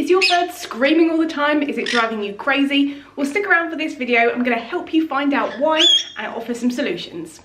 Is your bird screaming all the time? Is it driving you crazy? Well, stick around for this video. I'm going to help you find out why and offer some solutions.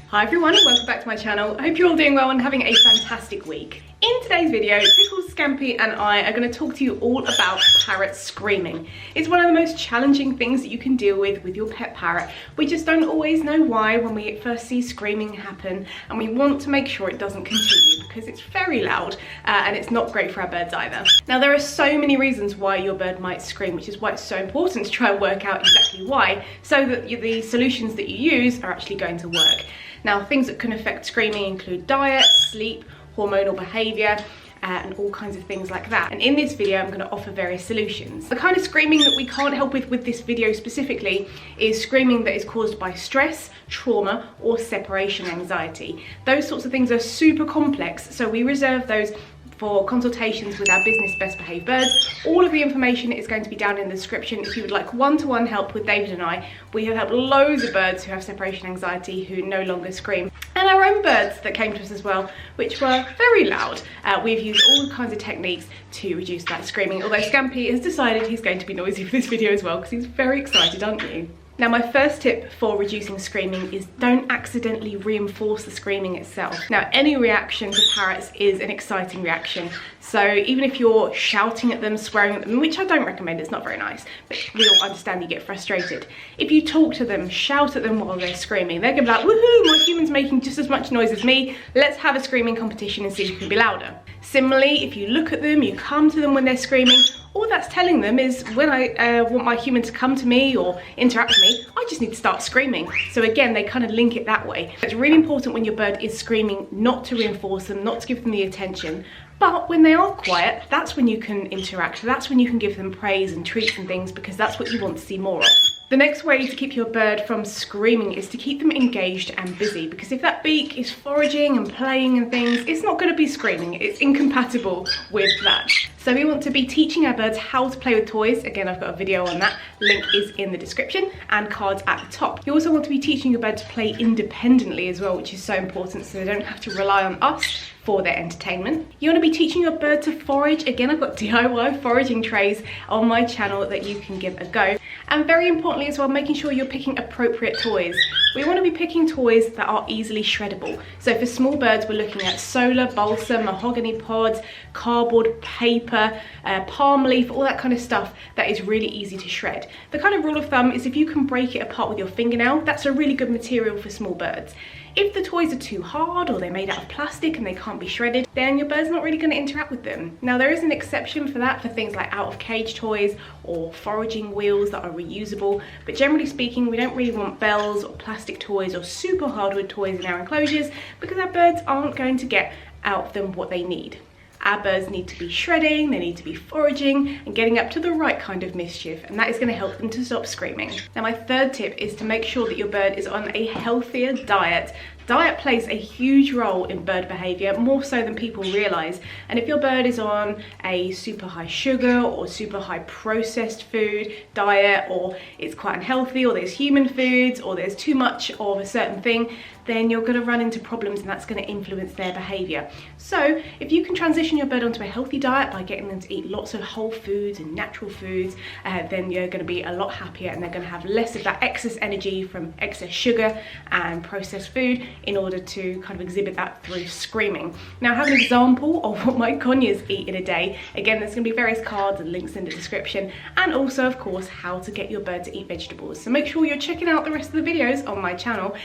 Hi everyone, welcome back to my channel. I hope you're all doing well and having a fantastic week. In today's video, Pickles, Scampi and I are going to talk to you all about parrot screaming. It's one of the most challenging things that you can deal with your pet parrot. We just don't always know why when we first see screaming happen, and we want to make sure it doesn't continue because it's very loud and it's not great for our birds either. Now, there are so many reasons why your bird might scream, which is why it's so important to try and work out exactly why, so that the solutions that you use are actually going to work. Now, things that can affect screaming include diet, sleep, hormonal behaviour, and all kinds of things like that. And in this video, I'm going to offer various solutions. The kind of screaming that we can't help with this video specifically is screaming that is caused by stress, trauma, or separation anxiety. Those sorts of things are super complex, so we reserve those for consultations with our business Best Behaved Birds. All of the information is going to be down in the description if you would like one-to-one help with David and I. We have helped loads of birds who have separation anxiety who no longer scream, and our own birds that came to us as well, which were very loud. We've used all kinds of techniques to reduce that screaming, although Scampi has decided he's going to be noisy for this video as well because he's very excited, aren't you? Now, my first tip for reducing screaming is don't accidentally reinforce the screaming itself. Now, any reaction to parrots is an exciting reaction. So even if you're shouting at them, swearing at them, which I don't recommend, it's not very nice, but we all understand you get frustrated. If you talk to them, shout at them while they're screaming, they're gonna be like, woohoo, my human's making just as much noise as me. Let's have a screaming competition and see who can be louder. Similarly, if you look at them, you come to them when they're screaming, all that's telling them is when I want my human to come to me or interact with me, I just need to start screaming. So again, they kind of link it that way. It's really important when your bird is screaming not to reinforce them, not to give them the attention. But when they are quiet, that's when you can interact. That's when you can give them praise and treats and things, because that's what you want to see more of. The next way to keep your bird from screaming is to keep them engaged and busy, because if that beak is foraging and playing and things, it's not going to be screaming. It's incompatible with that. So we want to be teaching our birds how to play with toys. Again, I've got a video on that. Link is in the description and cards at the top. You also want to be teaching your bird to play independently as well, which is so important, so they don't have to rely on us for their entertainment. You want to be teaching your bird to forage. Again, I've got DIY foraging trays on my channel that you can give a go. And very importantly as well, making sure you're picking appropriate toys. We want to be picking toys that are easily shreddable. So for small birds, we're looking at solar, balsa, mahogany pods, cardboard, paper, palm leaf, all that kind of stuff that is really easy to shred. The kind of rule of thumb is if you can break it apart with your fingernail, that's a really good material for small birds. If the toys are too hard or they're made out of plastic and they can't be shredded, then your bird's not really going to interact with them. Now, there is an exception for that for things like out of cage toys or foraging wheels that are reusable, but generally speaking, we don't really want bells or plastic toys or super hardwood toys in our enclosures because our birds aren't going to get out of them what they need. Our birds need to be shredding, they need to be foraging and getting up to the right kind of mischief, and that is going to help them to stop screaming. Now, my third tip is to make sure that your bird is on a healthier diet. Diet plays a huge role in bird behaviour, more so than people realise. And if your bird is on a super high sugar or super high processed food diet, or it's quite unhealthy, or there's human foods, or there's too much of a certain thing, then you're going to run into problems and that's going to influence their behaviour. So if you can transition your bird onto a healthy diet by getting them to eat lots of whole foods and natural foods, then you're going to be a lot happier and they're going to have less of that excess energy from excess sugar and processed food in order to kind of exhibit that through screaming. Now, I have an example of what my conures eat in a day. Again, there's going to be various cards and links in the description, and also, of course, how to get your bird to eat vegetables. So make sure you're checking out the rest of the videos on my channel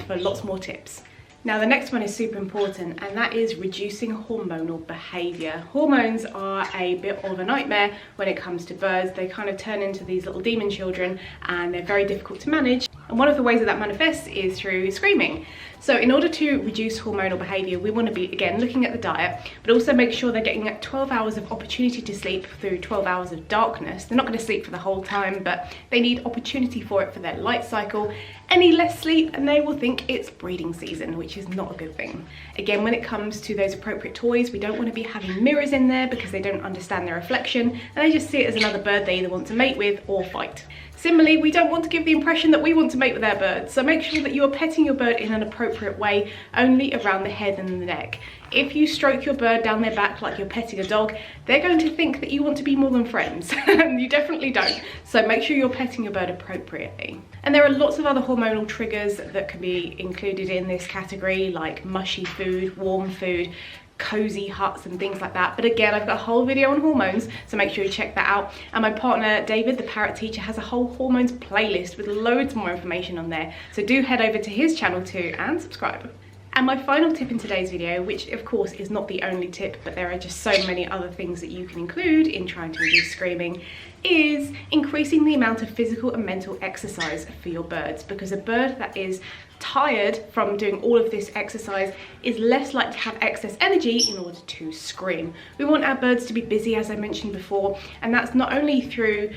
for lots more tips. Now, the next one is super important, and that is reducing hormonal behaviour. Hormones are a bit of a nightmare when it comes to birds. They kind of turn into these little demon children and they're very difficult to manage. And one of the ways that manifests is through screaming. So in order to reduce hormonal behaviour, we want to be, again, looking at the diet, but also make sure they're getting 12 hours of opportunity to sleep through 12 hours of darkness. They're not going to sleep for the whole time, but they need opportunity for it for their light cycle. Any less sleep and they will think it's breeding season, which is not a good thing. Again, when it comes to those appropriate toys, we don't want to be having mirrors in there because they don't understand their reflection and they just see it as another bird they either want to mate with or fight. Similarly, we don't want to give the impression that we want to mate with our birds, so make sure that you are petting your bird in an appropriate appropriate way, only around the head and the neck. If you stroke your bird down their back like you're petting a dog, they're going to think that you want to be more than friends. And you definitely don't. So make sure you're petting your bird appropriately. And there are lots of other hormonal triggers that can be included in this category, like mushy food, warm food, cozy huts and things like that. But again, I've got a whole video on hormones, so make sure you check that out. And my partner David, the parrot teacher, has a whole hormones playlist with loads more information on there, so do head over to his channel too and subscribe. And my final tip in today's video, which of course is not the only tip, but there are just so many other things that you can include in trying to reduce screaming, is increasing the amount of physical and mental exercise for your birds, because a bird that is tired from doing all of this exercise is less likely to have excess energy in order to scream. We want our birds to be busy, as I mentioned before, and that's not only through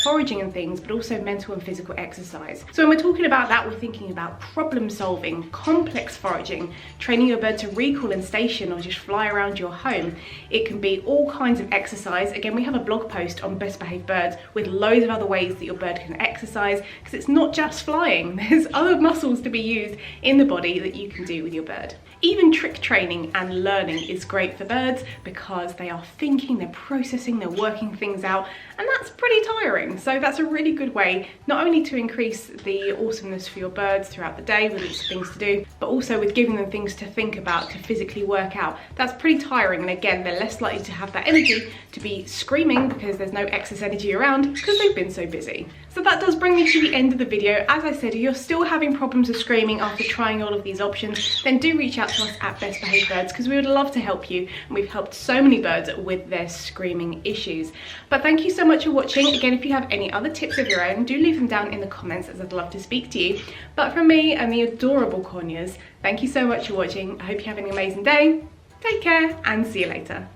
foraging and things, but also mental and physical exercise. So when we're talking about that, we're thinking about problem solving, complex foraging, training your bird to recall and station or just fly around your home. It can be all kinds of exercise. Again, we have a blog post on best behaved birds with loads of other ways that your bird can exercise, because it's not just flying. There's other muscles to be used in the body that you can do with your bird. Even trick training and learning is great for birds, because they are thinking, they're processing, they're working things out, and that's pretty tiring. So that's a really good way not only to increase the awesomeness for your birds throughout the day with lots of things to do, but also with giving them things to think about, to physically work out. That's pretty tiring, and again, they're less likely to have that energy to be screaming because there's no excess energy around because they've been so busy. So that does bring me to the end of the video. As I said, if you're still having problems with screaming after trying all of these options, then do reach out to us at Best Behaved Birds, because we would love to help you, and we've helped so many birds with their screaming issues. But thank you so much for watching. Again, if you have any other tips of your own, do leave them down in the comments, as I'd love to speak to you. But from me and the adorable conures, thank you so much for watching. I hope you have an amazing day. Take care and see you later.